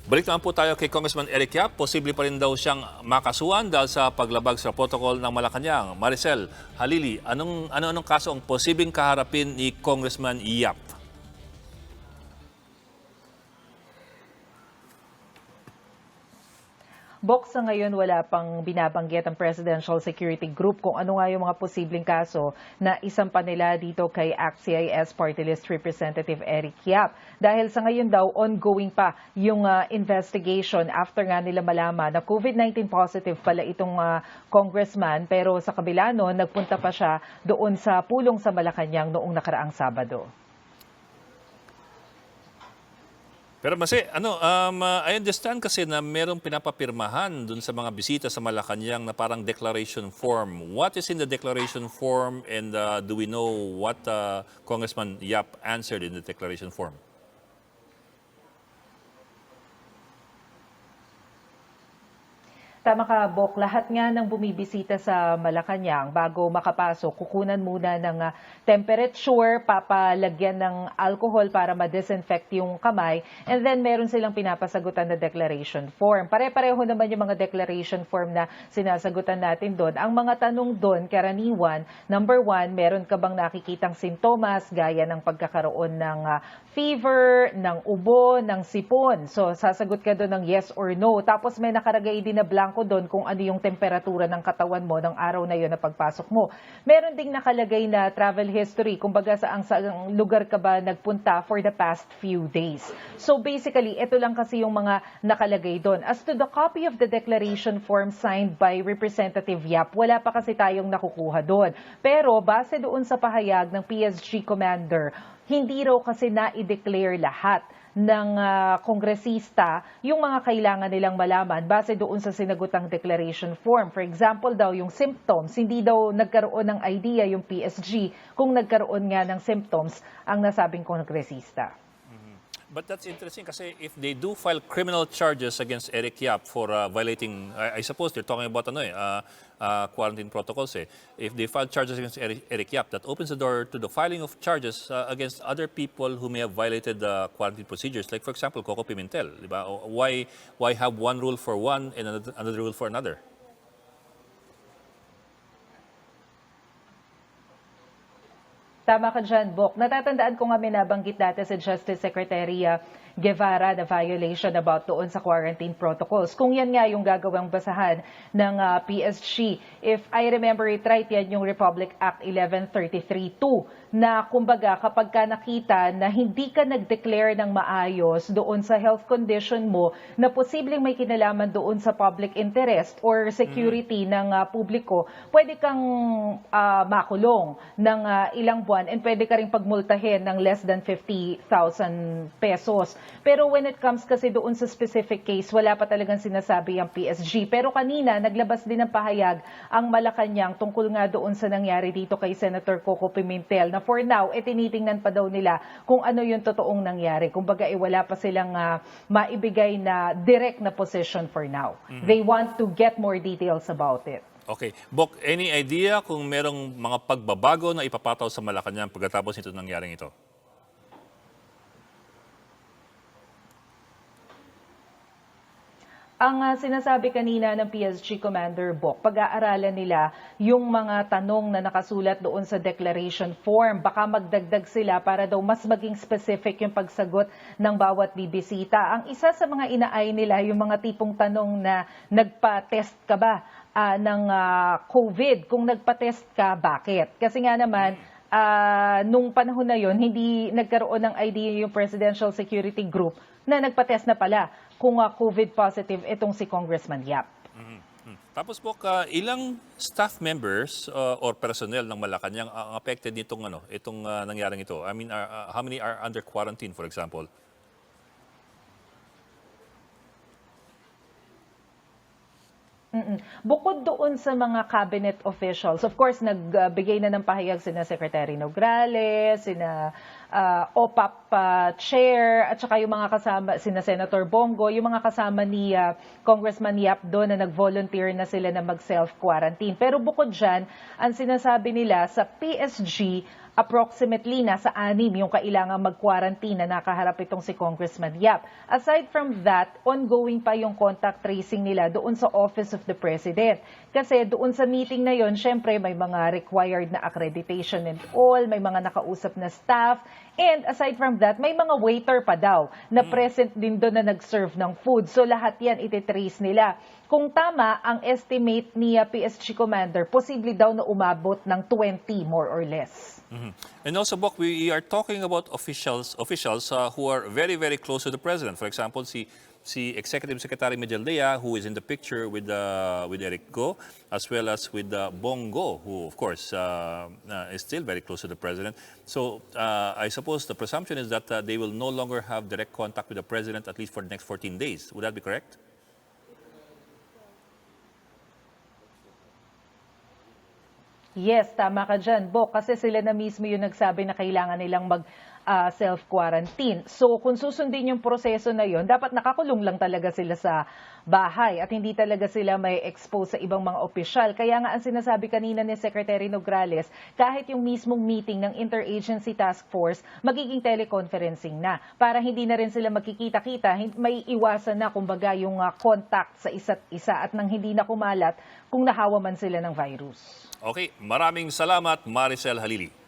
Balik naman po tayo kay Congressman Eric Yap. Posible pa rin daw siyang makasuhan dahil sa paglabag sa protocol ng Malacañang. Maricel, Halili, anong kaso ang posibleng kaharapin ni Congressman Yap? Sa ngayon, wala pang binabanggit ang Presidential Security Group kung ano nga yung mga posibleng kaso na isampa nila dito kay ACT-CIS Party List Representative Eric Yap. Dahil sa ngayon daw, ongoing pa yung investigation after nga nila malaman na COVID-19 positive pala itong congressman. Pero sa kabila nun, nagpunta pa siya doon sa pulong sa Malacañang noong nakaraang Sabado. Pero I understand kasi na merong pinapapirmahan dun sa mga bisita sa Malacañang na parang declaration form. What is in the declaration form and do we know what Congressman Yap answered in the declaration form? Tama ka, Bok. Lahat nga ng bumibisita sa Malacañang bago makapasok, kukunan muna ng temperature, papalagyan ng alcohol para ma-disinfect yung kamay, and then meron silang pinapasagutan na declaration form. Pare-pareho naman yung mga declaration form na sinasagutan natin doon. Ang mga tanong doon, karaniwan, number 1, meron ka bang nakikitang sintomas gaya ng pagkakaroon ng fever, ng ubo, ng sipon? So, sasagot ka doon ng yes or no. Tapos may nakaragay din na blank doon kung ano yung temperatura ng katawan mo ng araw na yon na pagpasok mo. Meron ding nakalagay na travel history, kumbaga saang lugar ka ba nagpunta for the past few days. So basically, ito lang kasi yung mga nakalagay doon. As to the copy of the declaration form signed by Representative Yap, wala pa kasi tayong nakukuha doon. Pero base doon sa pahayag ng PSG commander, hindi raw kasi na-i-declare lahat ng kongresista yung mga kailangan nilang malaman base doon sa sinagutang declaration form. For example daw, yung symptoms, hindi daw nagkaroon ng idea yung PSG kung nagkaroon nga ng symptoms ang nasabing kongresista. But that's interesting kasi if they do file criminal charges against Eric Yap for violating, I suppose they're talking about quarantine protocols. If they file charges against Eric Yap, that opens the door to the filing of charges against other people who may have violated the quarantine procedures. Like for example, Coco Pimentel. Diba? Why have one rule for one and another rule for another? Tama ka dyan, Bok. Natatandaan ko nga nabanggit dati sa Justice Secretary Guevara na violation about doon sa quarantine protocols. Kung yan nga yung gagawang basahan ng PSG, if I remember it right, yan yung Republic Act 1133-2 na kumbaga kapag ka nakita na hindi ka nag-declare ng maayos doon sa health condition mo na posibleng may kinalaman doon sa public interest or security ng publiko, pwede kang makulong ng ilang buwan and pwede ka rin pagmultahin ng less than 50,000 pesos. Pero when it comes kasi doon sa specific case, wala pa talagang sinasabi ang PSG. Pero kanina, naglabas din ng pahayag ang Malacañang tungkol nga doon sa nangyari dito kay Senator Coco Pimentel na for now, tinitingnan pa daw nila kung ano yung totoong nangyari. Kumbaga, wala pa silang maibigay na direct na position for now. They want to get more details about it. Okay. Bok, any idea kung merong mga pagbabago na ipapataw sa Malacañang pagkatapos nito nangyaring ito? Ang sinasabi kanina ng PSG Commander Bok, pag-aaralan nila yung mga tanong na nakasulat doon sa declaration form. Baka magdagdag sila para daw mas maging specific yung pagsagot ng bawat bibisita. Ang isa sa mga inaay nila, yung mga tipong tanong na nagpa-test ka ba ng COVID? Kung nagpa-test ka, bakit? Kasi nga naman, nung panahon na yon, hindi nagkaroon ng idea yung Presidential Security Group na nagpa-test na pala kung COVID positive itong si Congressman Yap. Tapos po, ilang staff members or personnel ng Malacañang ang affected nitong itong nangyaring ito? I mean, how many are under quarantine, for example? Bukod doon sa mga cabinet officials, of course, nagbigay na ng pahayag sina Secretary Nograles, sina OPAP Chair, at saka yung mga kasama, sina Senator Bongo, yung mga kasama ni Congressman Yap doon na nag-volunteer na sila na mag-self-quarantine. Pero bukod dyan, ang sinasabi nila sa PSG, approximately nasa 6 yung kailangan mag-quarantine na nakaharap itong si Congressman Yap. Aside from that, ongoing pa yung contact tracing nila doon sa Office of the President. Kasi doon sa meeting na yon, syempre may mga required na accreditation and all, may mga nakausap na staff, and aside from that, may mga waiter pa daw na present din doon na nag-serve ng food. So lahat yan ititrace nila. Kung tama ang estimate ni PSG Commander, posible daw na umabot ng 20 more or less. And also, Bok, we are talking about officials who are very, very close to the president. For example, si Executive Secretary Medjaldea, who is in the picture with Eric Go, as well as with Bongo, who of course is still very close to the president. So I suppose the presumption is that they will no longer have direct contact with the president at least for the next 14 days. Would that be correct? Yes, tama ka dyan, Bok, kasi sila na mismo yung nagsabi na kailangan nilang self-quarantine. So kung susundin yung proseso na yon, dapat nakakulong lang talaga sila sa bahay at hindi talaga sila may expose sa ibang mga opisyal. Kaya nga ang sinasabi kanina ni Secretary Nograles, kahit yung mismong meeting ng Interagency Task Force, magiging teleconferencing na para hindi na rin sila magkikita-kita, may iwasan na kumbaga yung contact sa isa't isa at nang hindi na kumalat kung nahawa man sila ng virus. Okay, maraming salamat, Maricel Halili.